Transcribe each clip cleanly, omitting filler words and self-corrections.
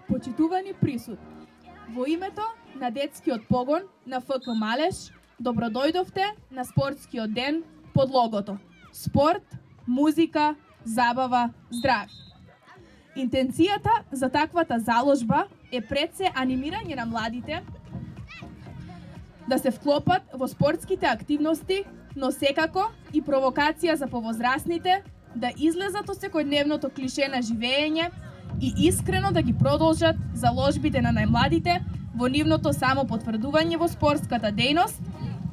Почитувани присутни, во името на детскиот погон на ФК Малеш, добродојдовте на спортскиот ден под логото спорт, музика, забава, здравје. Интенцијата за таквата заложба е пред се анимирање на младите да се вклопат во спортските активности, но секако и провокација за повозрасните да излезат од секојдневното клише на живење и искрено да ги продолжат заложбите на најмладите во нивното само потврдување во спортската дејност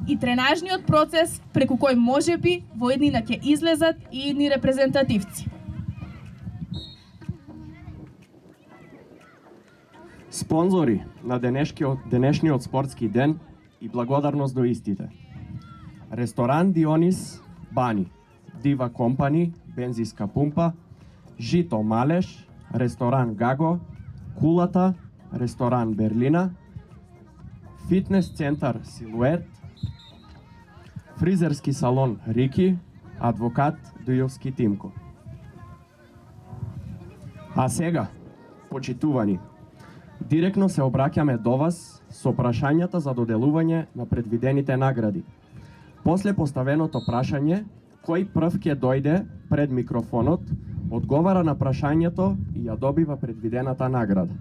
и тренажниот процес преку кој можеби во еднина ќе излезат и едни репрезентативци. Спонзори на денешниот спортски ден и благодарност до истите. Ресторан Дионис Бани, Дива Компани, Бензиска пумпа, Жито Малеш, Ресторан Гаго, Кулата, Ресторан Берлина, Фитнес центар Силует, Фризерски салон Рики, Адвокат Дујовски Тимко. А сега, почитувани, директно се обраќаме до вас со прашањата за доделување на предвидените награди. После поставеното прашање, кој прв ќе дојде пред микрофонот, одговара на прашањето и ја добива предвидената награда.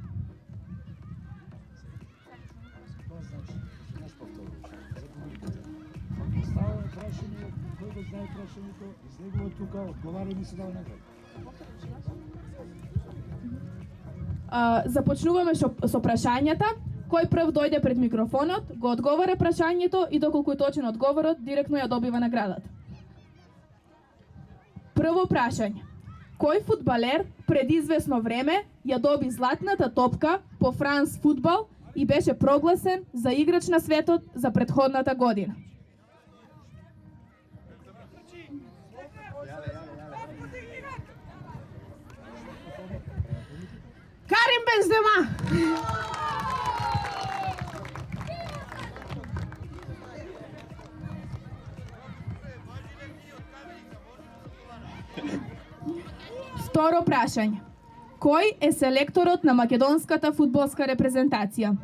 Започнуваме со прашањата. Кој прв дојде пред микрофонот, го одговара прашањето и доколку е точен одговорот, директно ја добива наградата. Прво прашање. Кој фудбалер пред извесно време ја доби златната топка по Франс фудбал и беше прогласен за играч на светот за претходната година? Карим Бензема! Второ прашање. Кој е селекторот на македонската фудбалска репрезентација?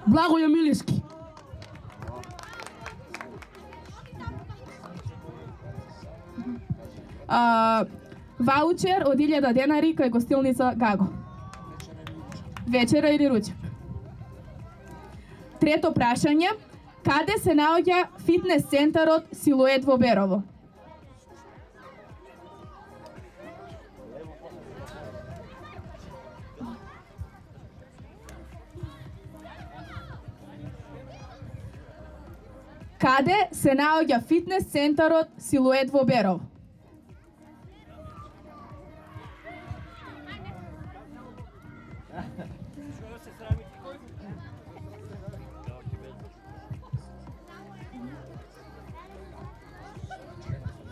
Благоје Милиски. Ваучер од 1000 денари кај гостилница Гаго. Вечера или ручек. Трето прашање. Каде се наоѓа фитнес центарот Силует во Берово? Каде се наоѓа фитнес центарот Силует во Берово?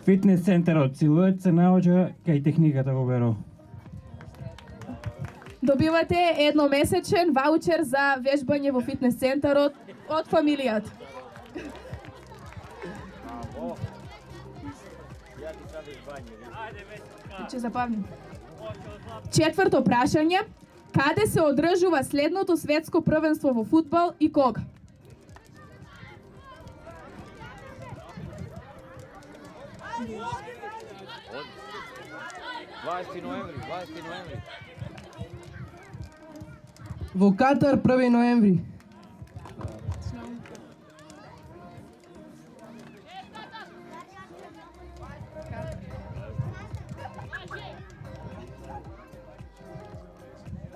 Фитнес центарот Силует се наоѓа кај техниката во Берово. Добивате едномесечен ваучер за вежбање во фитнес центарот од фамилијата. Че запавним. Четврто прашање. Каде се одржува следното светско првенство во фудбал и кога? Во Катар 1 ноември.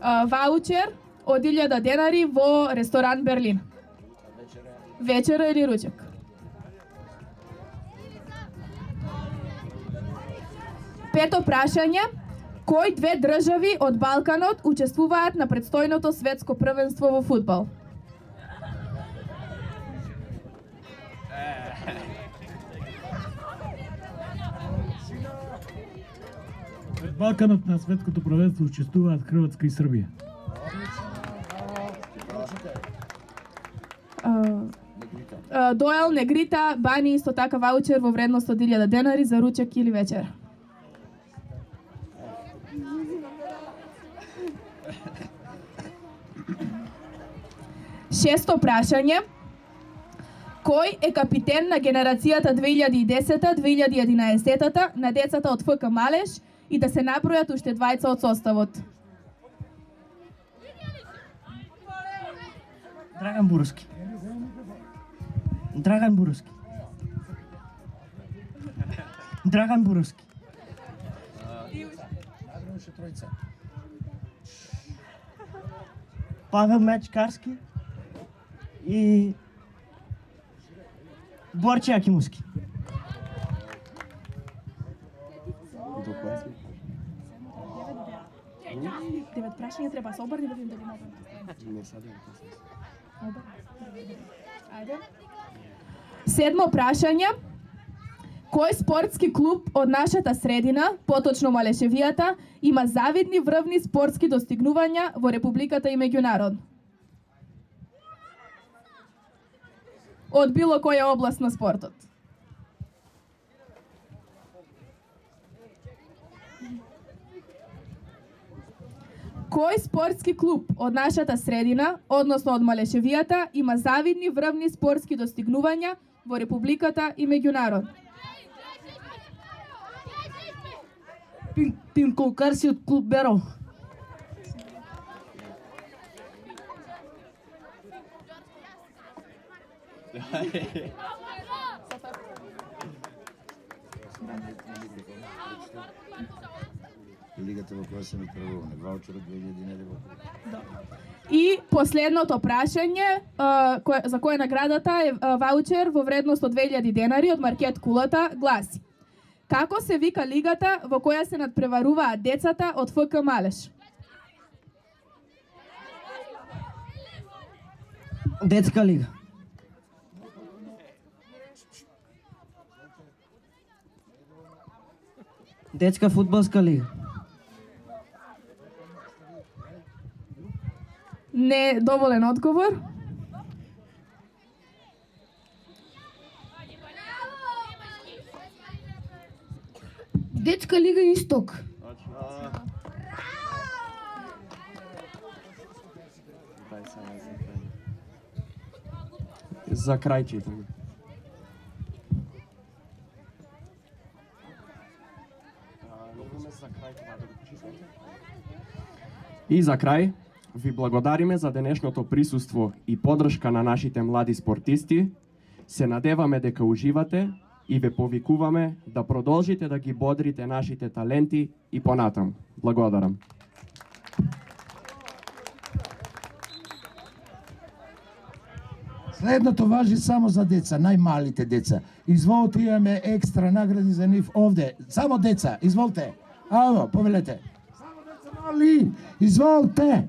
Ваучер од 1000 денари во ресторан Берлин. Вечера или ручек. Пето прашање. Кои две држави од Балканот учествуваат на предстојното светско првенство во фудбал? Пред Балканот на светското првенство учествуваат Хрватска и Србија. Доел, Негрита, Бани исто така ваучер во вредност од 1000 денари за ручек или вечер. Шесто прашање. Кој е капитен на генерацијата 2010-2011 на децата од ФК Малеш и да се набројат уште двајца од составот? Драган Буровски. Драган Буровски. Драган Буровски. Павел Мечкарски и Борче Акимуски. Девет прашања треба се обрни да видим дали можам. Ајде. Седмо прашање. Кој спортски клуб од нашата средина, поточно Малешевијата, има завидни врвни спортски достигнувања во Републиката и меѓународно? Од било која област на спортот? Кој спортски клуб од нашата средина, односно од Малешевијата, има завидни врвни спортски достигнувања во Републиката и меѓународно? Пинколкарси од клуб Беро. Лигата во која се ми првуваме, ваучерот 2011. И последното прашање, за која наградата е ваучер во вредност од 2000 денари од маркет Кулата, гласи: како се вика лигата во која се надпреваруваат децата од ФК Малеш? Детска лига. Детска фудбалска лига. Не доволен одговор. Детска лига Исток. За крај читаме. И за крај, ви благодариме за денешното присуство и поддршка на нашите млади спортисти. Се надеваме дека уживате и ве повикуваме да продолжите да ги бодрите нашите таленти и понатаму. Благодарам. Следното важи само за деца, најмалите деца. Изволте, имаме екстра награди за нив овде. Само деца, изволте. Аво, повелете. Само деца мали, изволте.